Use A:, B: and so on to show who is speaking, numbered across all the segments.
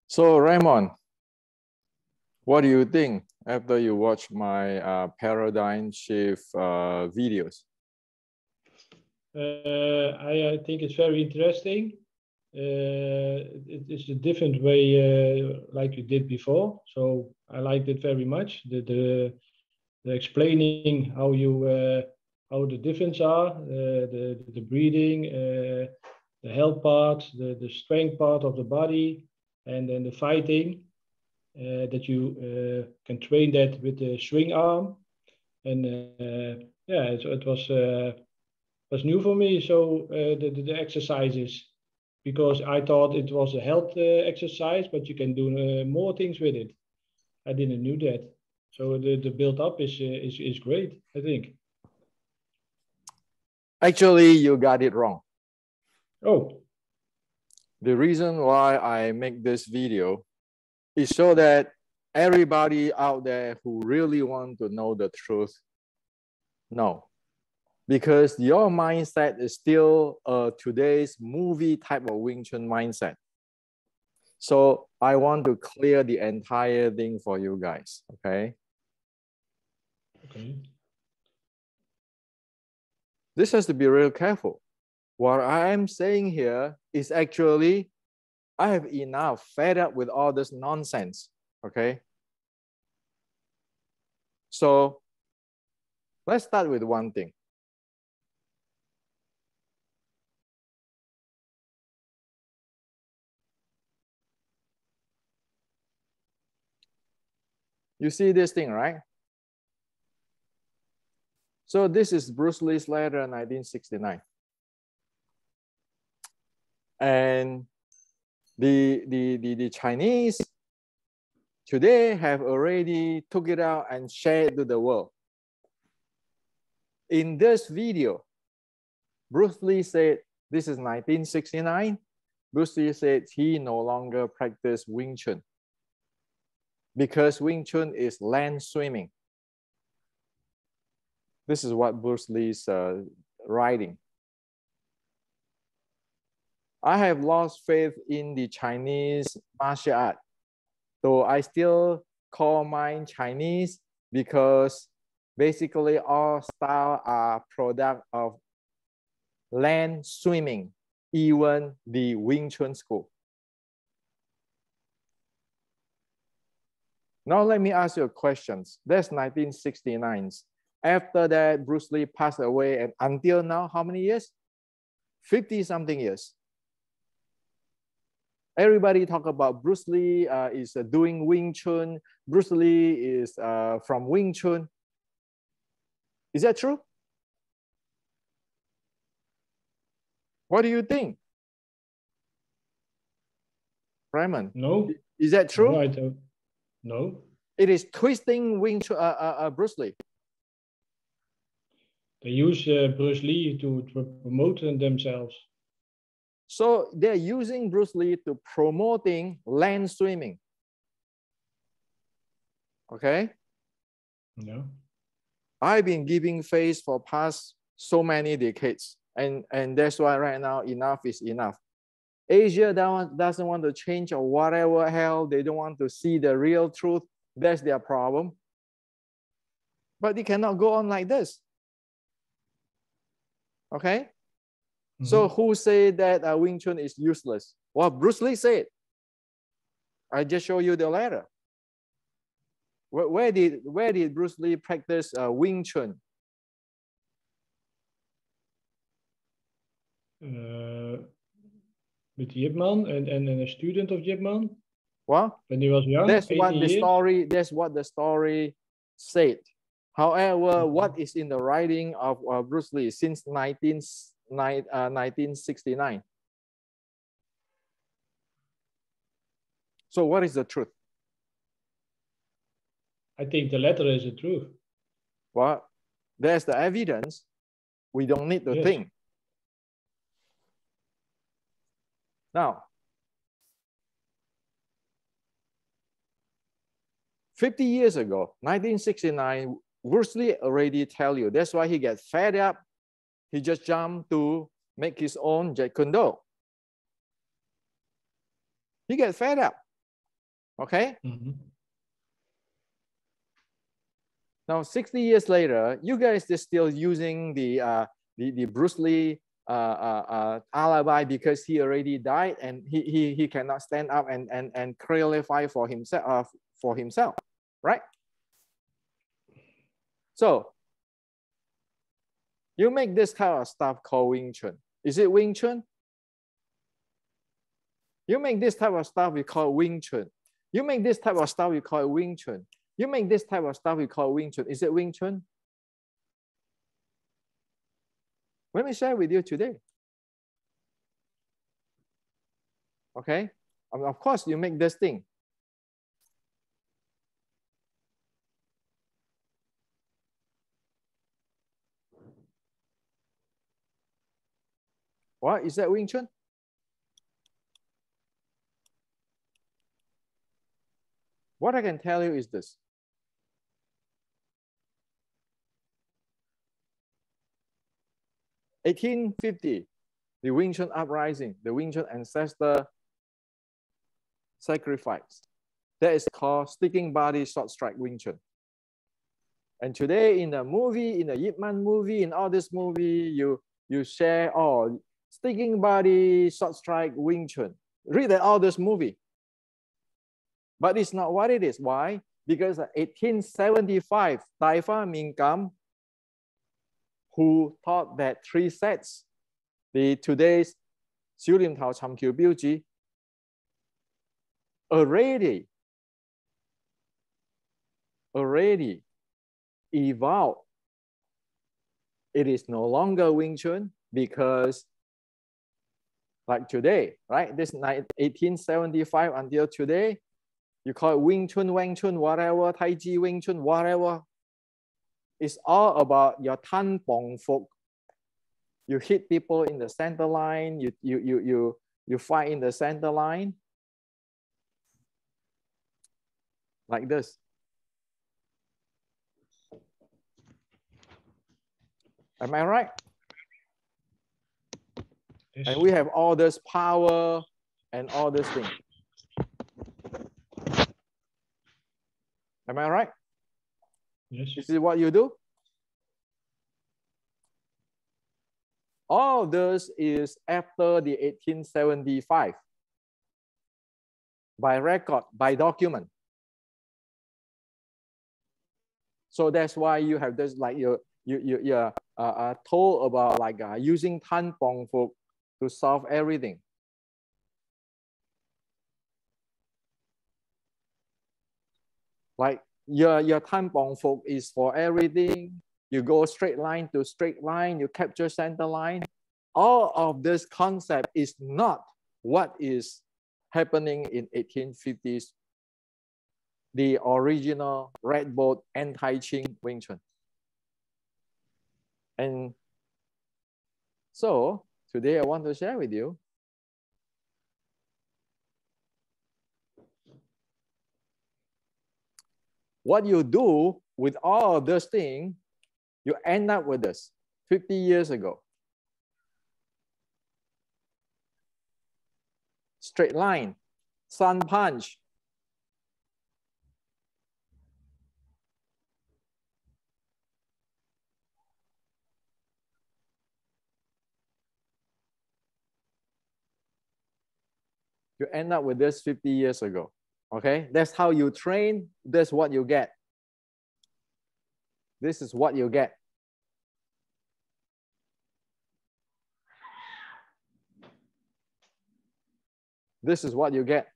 A: So Raymond, what do you think after you watch my paradigm shift videos?
B: I think it's very interesting. It is a different way like you did before. So I liked it very much. The explaining how the difference are, the breathing, the health part, the strength part of the body, and then the fighting. That you can train that with the swing arm, and yeah, it was new for me. So the exercises, because I thought it was a health exercise, but you can do more things with it. I didn't knew that. So the build up is great, I think.
A: Actually, you got it wrong.
B: Oh.
A: The reason why I make this video is so that everybody out there who really want to know the truth know. Because your mindset is still today's movie type of Wing Chun mindset. So I want to clear the entire thing for you guys, okay?
B: Okay.
A: This has to be real careful. What I am saying here is actually, I have enough fed up with all this nonsense, okay? So let's start with one thing. You see this thing, right? So this is Bruce Lee's letter in 1969. And the Chinese today have already took it out and shared it to the world. In this video, Bruce Lee said, this is 1969. Bruce Lee said he no longer practiced Wing Chun because Wing Chun is land swimming. This is what Bruce Lee's writing. I have lost faith in the Chinese martial art, though I still call mine Chinese because basically all styles are product of land swimming, even the Wing Chun school. Now let me ask you a question. That's 1969. After that, Bruce Lee passed away, and until now, how many years? 50-something years. Everybody talk about Bruce Lee is doing Wing Chun. Bruce Lee is from Wing Chun. Is that true? What do you think? Raymond?
B: No.
A: Is that true?
B: No, I don't. No.
A: It is twisting Wing Chun, Bruce Lee.
B: They use Bruce Lee to promote themselves.
A: So they're using Bruce Lee to promoting land swimming. Okay?
B: Yeah.
A: I've been giving face for past so many decades. And that's why right now enough is enough. Asia doesn't want to change or whatever hell. They don't want to see the real truth. That's their problem. But it cannot go on like this. Okay? Mm-hmm. So who said that Wing Chun is useless? Well, Bruce Lee said. I just show you the letter. Where did Bruce Lee practice Wing Chun?
B: With Yip Man and a student of Yip Man.
A: Well,
B: when he was young.
A: That's what the story said. However, what is in the writing of Bruce Lee since 1969? So what is the truth?
B: I think the letter is the truth.
A: Well, there's the evidence. We don't need to think. Now, 50 years ago, 1969, Bruce Lee already tell you. That's why he gets fed up. He just jumped to make his own Jeet Kune Do. He gets fed up. Okay?
B: Mm-hmm.
A: Now, 60 years later, you guys are still using the Bruce Lee alibi because he already died and he cannot stand up and clarify for himself, right? So you make this kind of stuff called Wing Chun. Is it Wing Chun? You make this type of stuff, we call Wing Chun. You make this type of stuff, we call Wing Chun. You make this type of stuff, we call Wing Chun. Is it Wing Chun? Let me share with you today. Okay? Of course, you make this thing. What? Is that Wing Chun? What I can tell you is this. In 1850, the Wing Chun uprising, the Wing Chun ancestor sacrifice. That is called sticking body short strike Wing Chun. And today in the movie, in the Yip Man movie, in all this movie, you share all sticking body short strike Wing Chun. Read all this movie. But it's not what it is. Why? Because 1875, Tai Fa Minh Kam, who taught that 3 sets, the today's 小念頭尋橋標誌, already evolved. It is no longer Wing Chun because like today, right? This 1875 until today, you call it Wing Chun, Wang Chun, whatever, Tai Chi, Wing Chun, whatever. It's all about your Tan Bong Fuk. You hit people in the center line, you fight in the center line. Like this. Am I right?
B: Yes.
A: And we have all this power and all this thing. Am I right?
B: Yes.
A: This is what you do? All this is after the 1875. By record, by document. So that's why you have this, like you're told about like using Tan Bong Fuk to solve everything. Like your Tan Bong Fuk is for everything. You go straight line to straight line, you capture center line. All of this concept is not what is happening in 1850s, the original Red Boat anti-Qing Wing Chun. And so today I want to share with you what you do with all of this thing, you end up with this 50 years ago. Straight line, sun punch. You end up with this 50 years ago. Okay, that's how you train. That's what you get. This is what you get. This is what you get.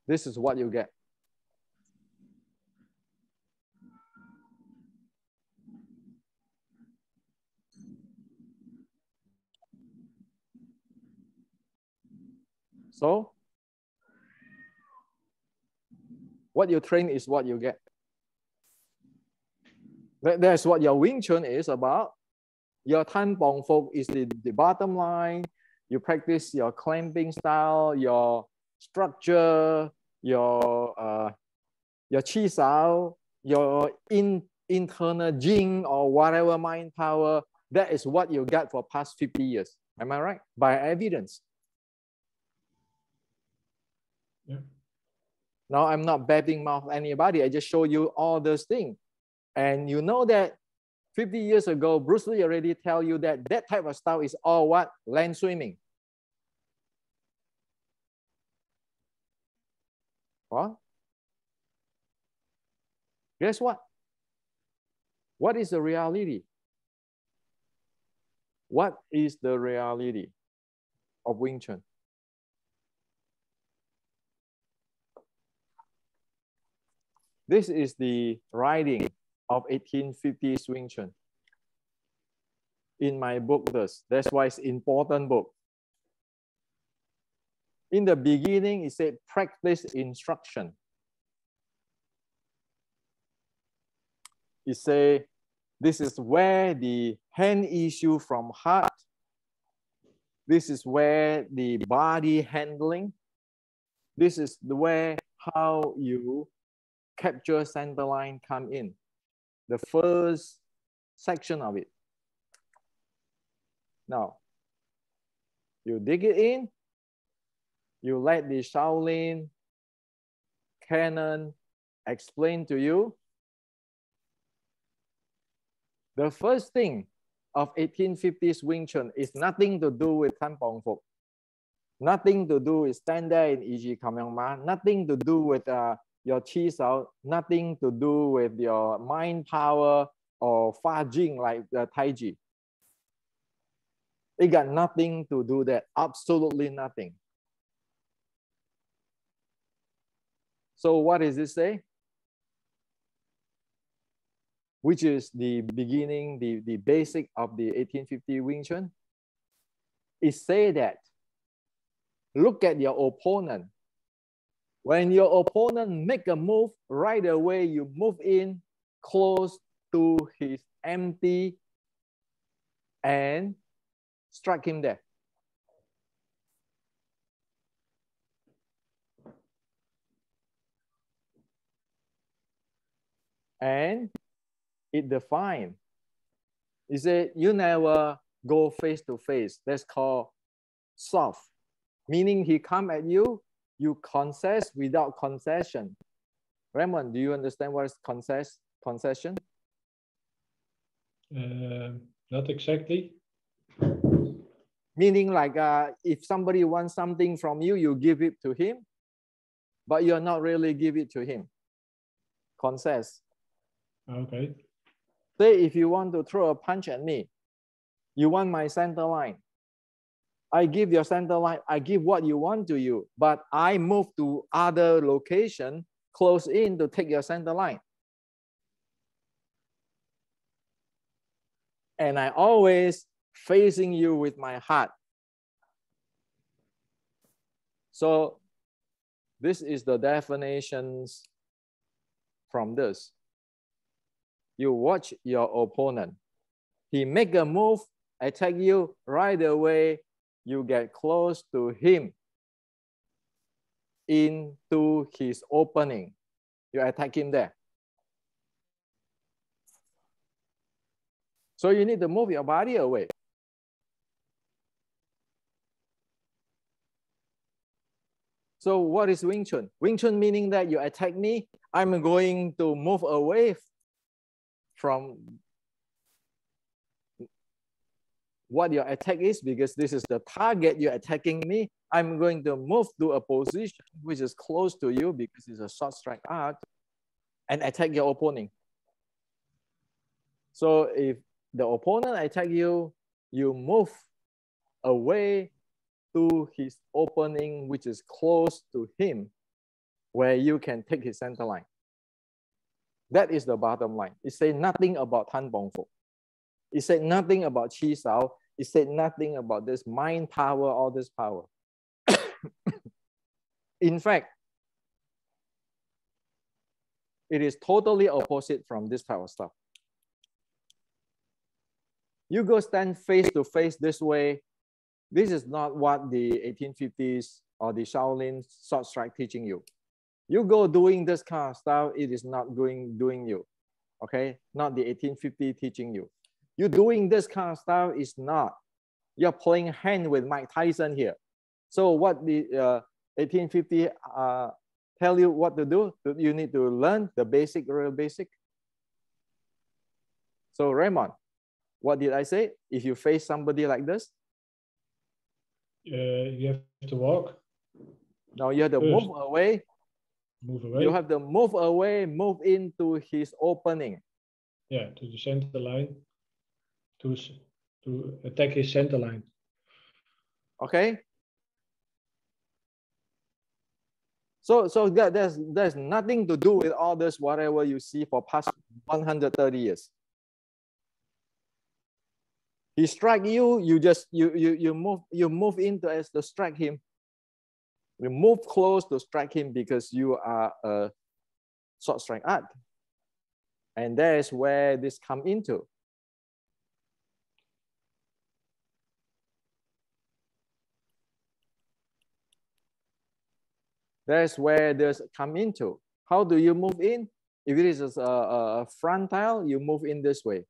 A: This is what you get. So what you train is what you get. That's what your Wing Chun is about. Your Tan Bong Fuk is the bottom line. You practice your clamping style, your structure, your chi sao, your internal jing or whatever mind power. That is what you got for past 50 years. Am I right? By evidence.
B: Yeah.
A: Now, I'm not babbling mouth anybody. I just show you all those things. And you know that 50 years ago, Bruce Lee already tell you that that type of style is all what? Land swimming. What? Guess what? What is the reality? What is the reality of Wing Chun? This is the writing of 1850s Wing Chun. In my book, that's why it's important book. In the beginning, it said practice instruction. It say this is where the hand issue from heart. This is where the body handling. This is the way how you capture center line come in. The first section of it. Now, you dig it in. You let the Shaolin canon explain to you. The first thing of 1850s Wing Chun is nothing to do with Tan Pong Phục. Nothing to do with stand there in Yi Kam Yong Ma. Nothing to do with your Chi Sao. Nothing to do with your mind power or Fa Jing like the Tai Chi. It got nothing to do that. Absolutely nothing. So what does it say? Which is the beginning, the basic of the 1850 Wing Chun. It say that look at your opponent. When your opponent make a move, right away you move in close to his empty and strike him there. And it define. It said you never go face to face. That's called soft. Meaning he come at you, you concess without concession. Raymond, do you understand what is concession?
B: Not exactly.
A: Meaning like if somebody wants something from you, you give it to him, but you're not really give it to him. Concess.
B: Okay.
A: Say if you want to throw a punch at me, you want my center line. I give your center line, I give what you want to you, but I move to other location close in to take your center line. And I always facing you with my heart. So this is the definitions from this. You watch your opponent. He make a move, attack you, right away, you get close to him into his opening. You attack him there. So you need to move your body away. So what is Wing Chun? Wing Chun meaning that you attack me, I'm going to move away from what your attack is, because this is the target you're attacking me. I'm going to move to a position which is close to you because it's a short strike art and attack your opponent. So if the opponent attack you, you move away to his opening, which is close to him, where you can take his center line. That is the bottom line. It said nothing about Tan Pong Phục. It said nothing about Chi Sao. It said nothing about this mind power, all this power. In fact, it is totally opposite from this type of stuff. You go stand face to face this way. This is not what the 1850s or the Shaolin short strike teaching you. You go doing this kind of stuff, it is not doing you. Okay, not the 1850 teaching you. You doing this kind of stuff is not. You're playing hand with Mike Tyson here. So what the 1850 tell you what to do? You need to learn the basic, real basic. So Raymond, what did I say? If you face somebody like this,
B: you have to walk.
A: now you have to move away.
B: Move away.
A: You have to move away, move into his opening.
B: Yeah, to the center line, to attack his center line.
A: Okay. So there's nothing to do with all this whatever you see for past 130 years. He strike you, you move into as to strike him. You move close to strike him because you are a short strike art. And that is where this come into. That's where this come into. How do you move in? If it is a frontal, you move in this way.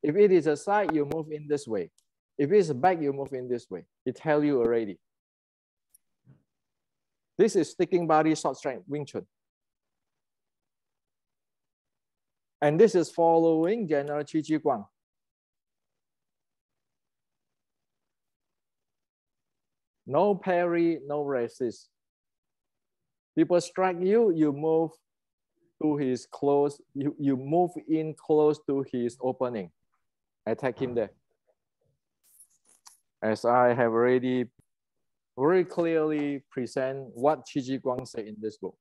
A: If it is a side, you move in this way. If it's a back, you move in this way. It tells you already. This is sticking body short strike Wing Chun. And this is following General Chi Chi Guang. No parry, no resist. People strike you, you move to his close, you move in close to his opening. Attack him there. As I have already very clearly present what Chi Chi Guang said in this book.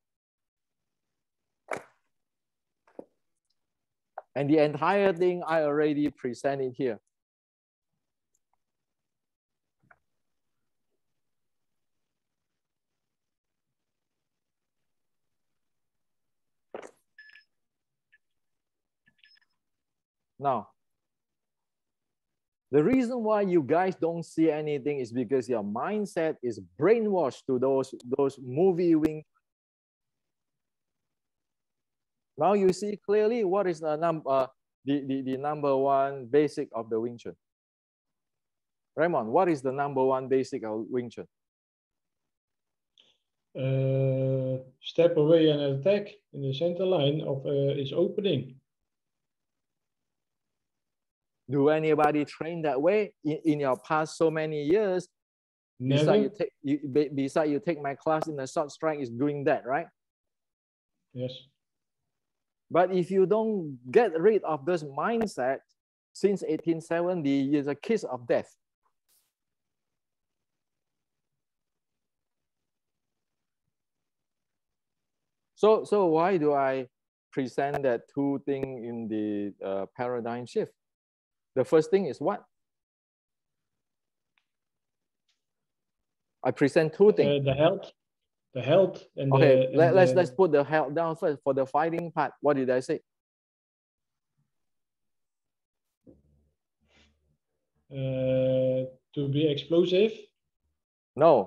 A: And the entire thing I already presented here. Now, the reason why you guys don't see anything is because your mindset is brainwashed to those movie Wing. Now you see clearly what is the number one basic of the Wing Chun. Raymond, what is the number one basic of Wing Chun?
B: Step away and attack in the center line of his opening.
A: Do anybody train that way in your past so many years?
B: Never.
A: Besides you take my class in the short strike is doing that, right?
B: Yes.
A: But if you don't get rid of this mindset, since 1870, it's a kiss of death. So why do I present that two things in the paradigm shift? The first thing is what? I present two things.
B: The health, and
A: okay. Let's put the health down first. For the fighting part, what did I say?
B: To be explosive.
A: No,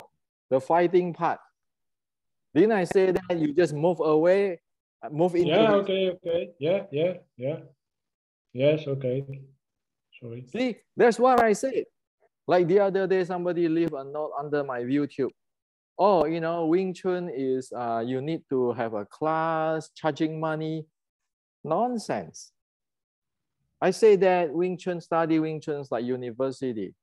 A: the fighting part. Didn't I say that you just move away, move into?
B: Yeah. Okay. Yeah. Yes. Okay. Sorry.
A: See, that's what I said. Like the other day, somebody leave a note under my YouTube. Oh, you know, Wing Chun is you need to have a class, charging money. Nonsense. I say that Wing Chun, study Wing Chun is like university.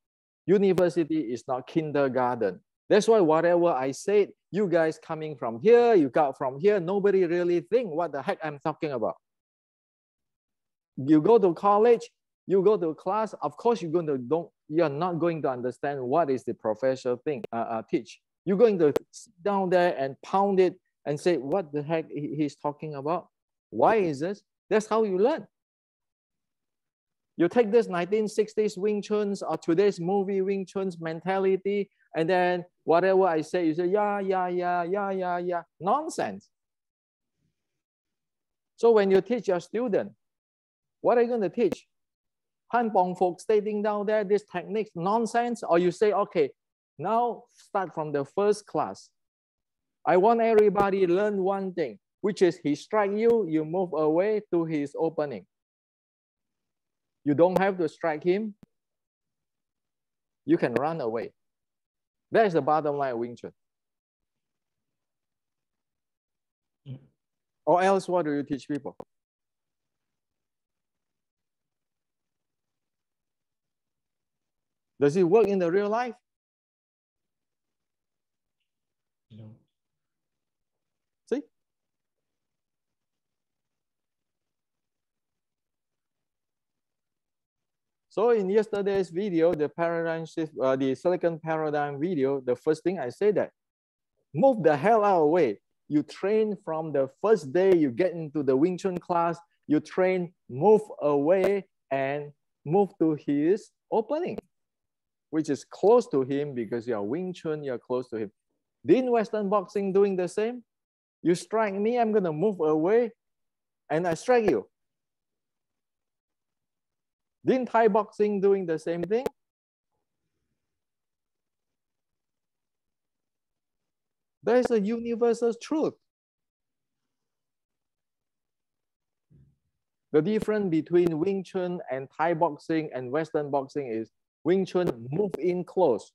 A: University is not kindergarten. That's why whatever I said, you guys coming from here, you got from here, nobody really think what the heck I'm talking about. You go to college, you go to class, of course you're not going to understand what is the professor thing teach. You're going to sit down there and pound it and say, what the heck he's talking about? Why is this? That's how you learn. You take this 1960s Wing Chun's or today's movie Wing Chun's mentality, and then whatever I say, you say, yeah. Nonsense. So when you teach your student, what are you going to teach? Han Bong folks stating down there, this techniques, nonsense? Or you say, okay, now start from the first class. I want everybody to learn one thing, which is he strike you, you move away to his opening. You don't have to strike him. you can run away. That is the bottom line of Wing Chun. Or else, what do you teach people? Does it work in the real life?
B: No.
A: See? So in yesterday's video, the paradigm shift, the silicon paradigm video, the first thing I say that, move the hell out of the way. You train from the first day you get into the Wing Chun class, you train, move away and move to his opening, which is close to him because you're Wing Chun, you're close to him. Didn't Western boxing doing the same? You strike me, I'm gonna move away and I strike you. Didn't Thai boxing doing the same thing? There's a universal truth. The difference between Wing Chun and Thai boxing and Western boxing is Wing Chun move in close.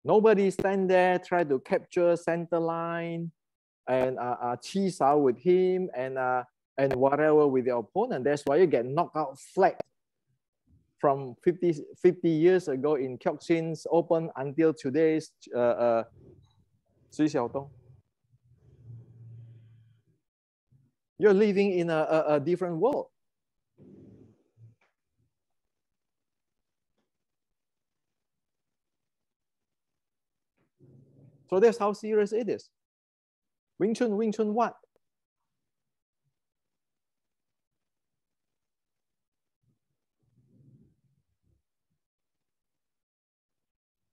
A: Nobody stand there, try to capture center line and cheese out with him and whatever with your opponent. That's why you get knocked out flat from 50 years ago in Kyokushin's Open until today's Xu Xiaodong. You're living in a different world. So that's how serious it is. Wing Chun what?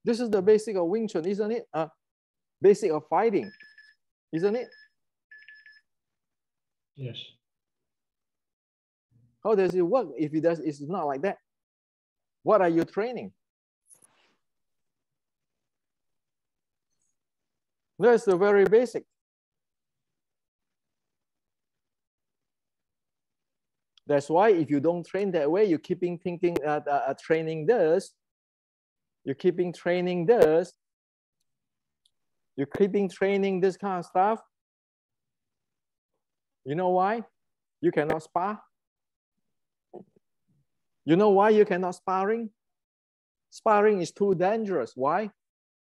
A: This is the basic of Wing Chun, isn't it? Basic of fighting, isn't it?
B: Yes.
A: How does it work if it does? It's not like that. What are you training? That's the very basic. That's why if you don't train that way, you're keeping thinking training this. You're keeping training this. You're keeping training this kind of stuff. You know why? You cannot spar. You know why you cannot sparring? Sparring is too dangerous. Why?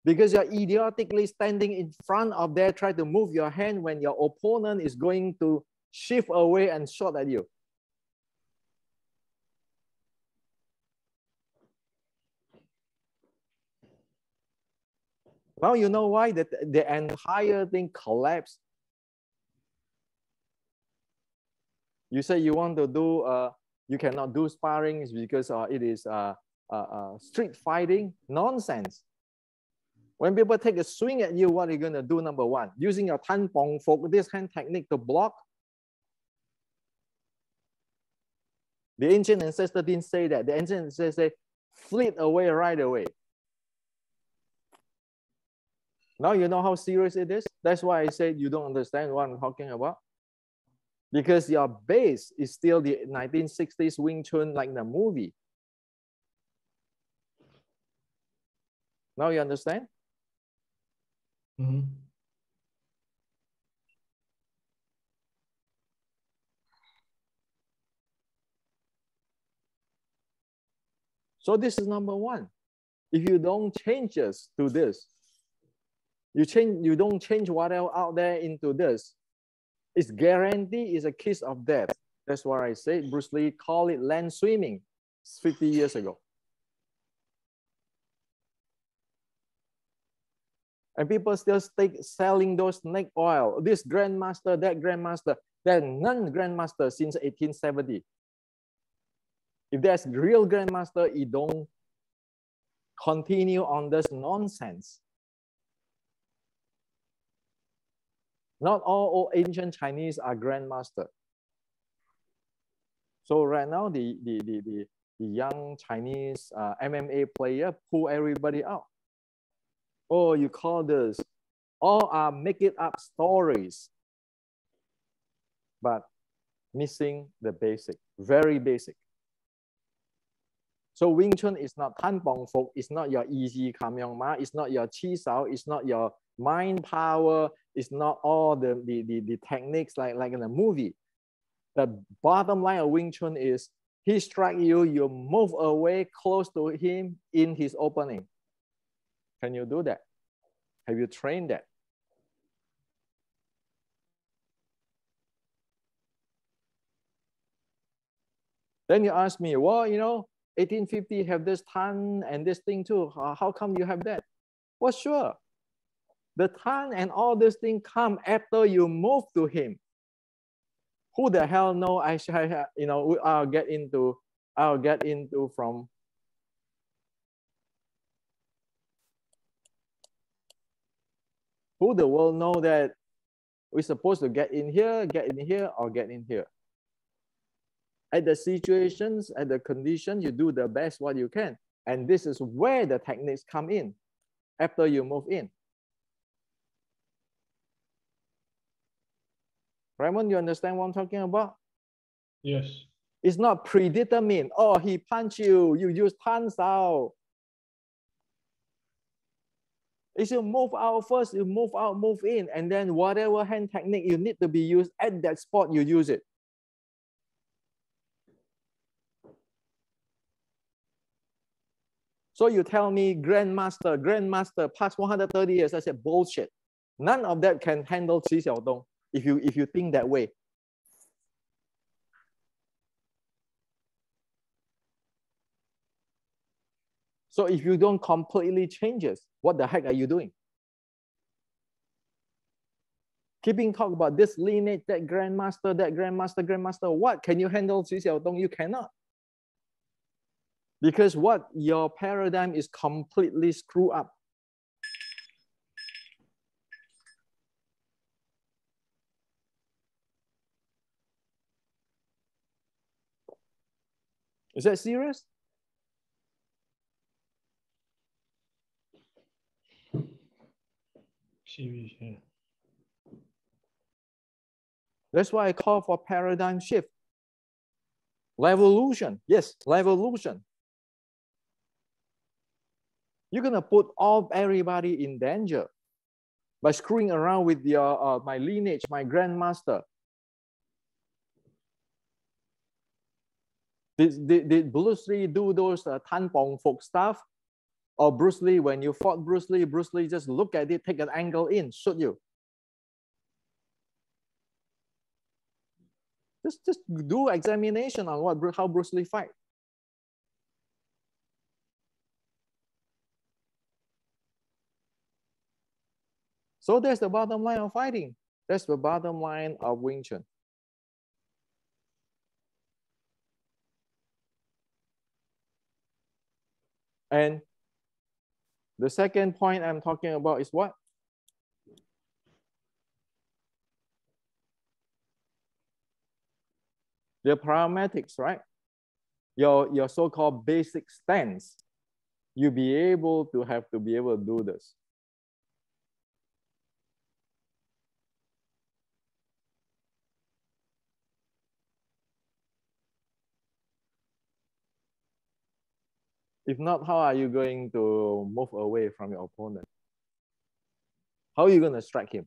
A: Because you're idiotically standing in front of there, trying to move your hand when your opponent is going to shift away and shot at you. Now you know why the entire thing collapsed. You say you want to do, you cannot do sparring because it is street fighting. Nonsense. When people take a swing at you, what are you going to do? Number one, using your tan pong folk, this hand technique to block. The ancient ancestor didn't say that. The ancient ancestor say, flit away right away. Now you know how serious it is. That's why I said you don't understand what I'm talking about. Because your base is still the 1960s Wing Chun like the movie. Now you understand?
B: Mm-hmm.
A: So this is number one. If you don't change us to this, you don't change whatever out there into this, it's guaranteed is a kiss of death. That's what I say. Bruce Lee called it land swimming 50 years ago. And people still selling those snake oil. This grandmaster, that grandmaster, that non-grandmaster since 1870. If there's real grandmaster, you don't continue on this nonsense. Not all ancient Chinese are grandmaster. So right now, the young Chinese MMA player pull everybody out. Oh, you call this? All are make it up stories, but missing the basic, very basic. So Wing Chun is not Tan Bong Fok, it's not your easy Kam Yong Ma, it's not your Chi Sao, it's not your mind power, it's not all the techniques like in a movie. The bottom line of Wing Chun is he strike you, you move away close to him in his opening. Can you do that? Have you trained that? Then you ask me, well, you know, 1850 have this Tan and this thing too. How come you have that? Well, sure. The Tan and all this thing come after you move to him. Who the hell know? You know, I'll get into from who the world know that we're supposed to get in here, or get in here. At the situations, at the conditions, you do the best what you can. And this is where the techniques come in after you move in. Raymond, you understand what I'm talking about?
B: Yes.
A: It's not predetermined. Oh, he punched you, you use Tan Sao. If you move out first, you move out, move in, and then whatever hand technique you need to be used at that spot, you use it. So you tell me grandmaster past 130 years, I said bullshit. None of that can handle Qi Xiaodong if you think that way. So if you don't completely change it, what the heck are you doing? Keeping talk about this lineage, that grandmaster, what? Can you handle Qi Xiaodong? You cannot. Because what? Your paradigm is completely screwed up. Is that serious?
B: Serious, yeah.
A: That's why I call for paradigm shift. Revolution, yes, revolution. You're gonna put everybody in danger by screwing around with your my lineage, my grandmaster. Did Bruce Lee do those Tan Bong Fok stuff? Or Bruce Lee, when you fought Bruce Lee just look at it, take an angle in, shoot you. Just do examination on how Bruce Lee fight. So that's the bottom line of fighting. That's the bottom line of Wing Chun. And the second point I'm talking about is what? The pragmatics, right? Your so-called basic stance. You be able to do this. If not, how are you going to move away from your opponent? How are you going to strike him?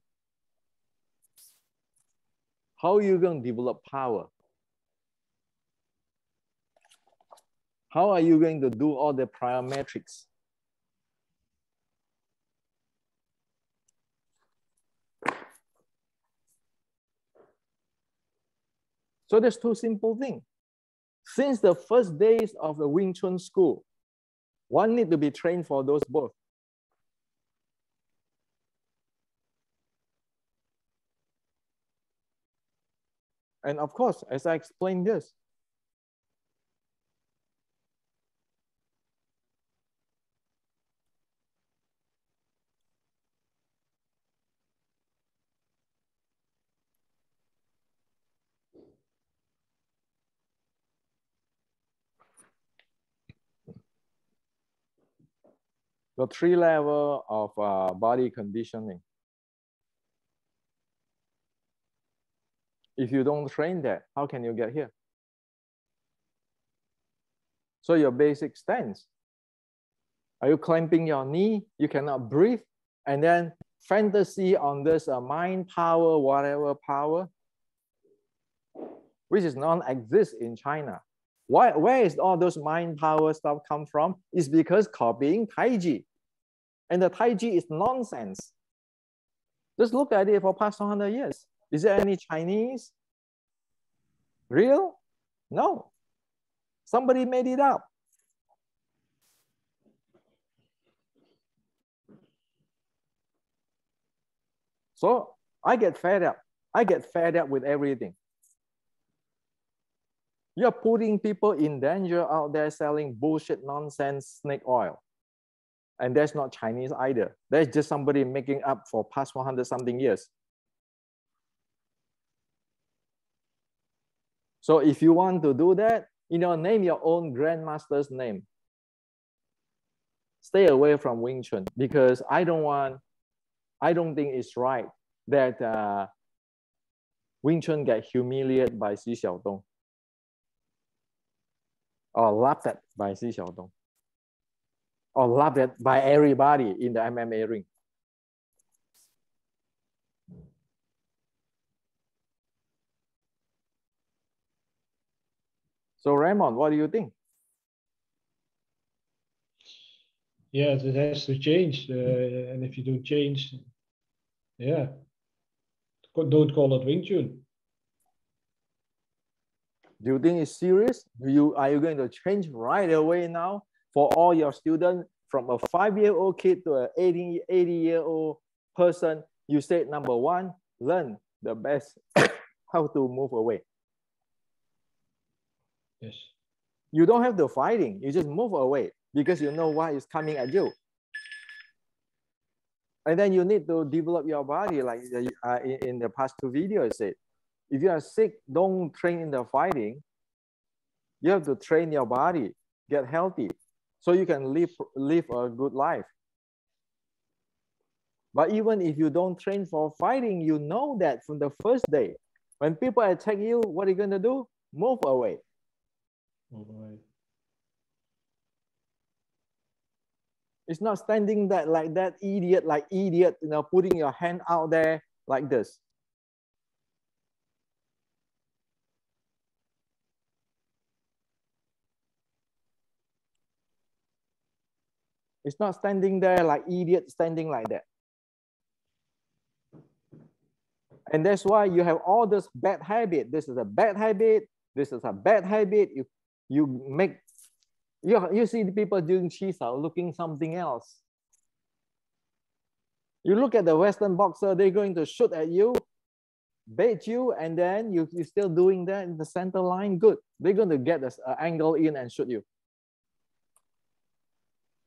A: How are you going to develop power? How are you going to do all the plyometrics? So there's two simple things. Since the first days of the Wing Chun school, one need to be trained for those both. And of course, as I explained this, the 3 levels of body conditioning. If you don't train that, how can you get here? So your basic stance. Are you clamping your knee? You cannot breathe. And then fantasy on this mind power, whatever power, which is non-exist in China. Where is all those mind power stuff come from? It's because copying Taiji. And the Taiji is nonsense. Just look at it for past 100 years. Is there any Chinese? Real? No. Somebody made it up. So I get fed up. I get fed up with everything. You're putting people in danger out there selling bullshit nonsense snake oil. And that's not Chinese either. That's just somebody making up for past 100 something years. So if you want to do that, name your own grandmaster's name. Stay away from Wing Chun, because I don't think it's right that Wing Chun get humiliated by Xi Xiaodong or laughed at by Xi Xiaodong or laughed at by everybody in the MMA ring. So Raymond, what do you think?
B: Yeah, it has to change. And if you don't change, yeah, don't call it Wing Chun.
A: Do you think it's serious? Are you going to change right away now for all your students, from a 5-year-old kid to an 80-year-old person? You said, number one, learn the best how to move away.
B: Yes.
A: You don't have to fighting. You just move away because you know what is coming at you. And then you need to develop your body, like in the past 2 videos said. If you are sick, don't train in the fighting. You have to train your body, get healthy, so you can live a good life. But even if you don't train for fighting, you know that from the first day, when people attack you, what are you going to do? Move away.
B: Move away.
A: It's not standing there like that idiot, putting your hand out there like this. It's not standing there like idiot, standing like that. And that's why you have all this bad habit. This is a bad habit. This is a bad habit. You see the people doing chisel looking something else. You look at the Western boxer, they're going to shoot at you, bait you, and then you're still doing that in the center line. Good. They're going to get this angle in and shoot you.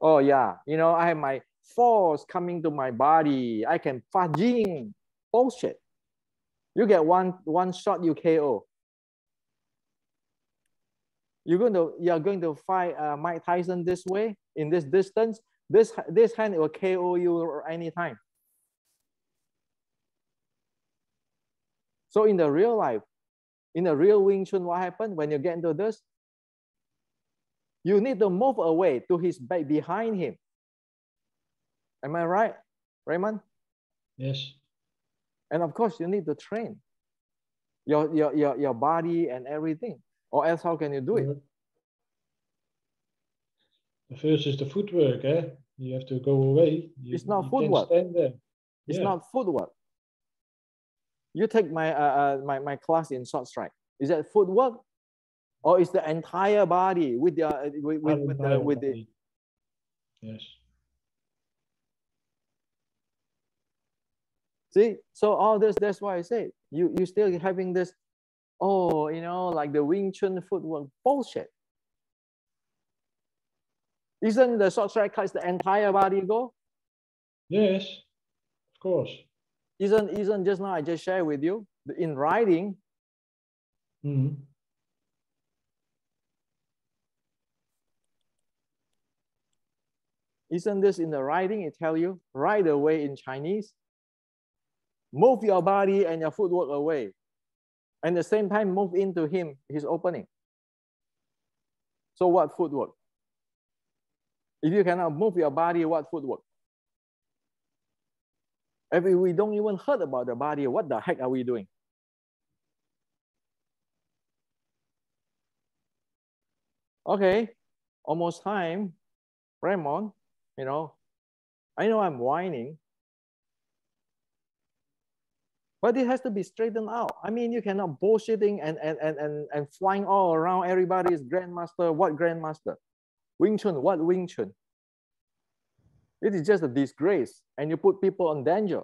A: Oh yeah, I have my force coming to my body. I can fajing. Bullshit. You get one shot, you KO. You're going to fight Mike Tyson this way, in this distance. This hand will KO you anytime. So in the real life, in the real Wing Chun, what happened when you get into this? You need to move away to his back, behind him. Am I right, Raymond?
B: Yes.
A: And of course, you need to train your body and everything, or else how can you do it?
B: The first is the footwork, eh? You have to go away.
A: It's not footwork.
B: Stand there.
A: It's not footwork. You take my class in short strike. Is that footwork, or is the entire body with the
B: Yes.
A: See, so all this, that's why I say you still having this, like the Wing Chun footwork bullshit. Isn't the short strike cuts the entire body go?
B: Yes, of course.
A: Isn't just now I just shared with you in writing.
B: Mm-hmm.
A: Isn't this in the writing? It tell you right away in Chinese. Move your body and your footwork away. And at the same time, move into his opening. So what footwork? If you cannot move your body, what footwork? If we don't even heard about the body, what the heck are we doing? Okay, almost time. Raymond, I know I'm whining, but it has to be straightened out. I mean, you cannot bullshitting and flying all around. Everybody is grandmaster. What grandmaster? Wing Chun, what Wing Chun? It is just a disgrace, and you put people in danger.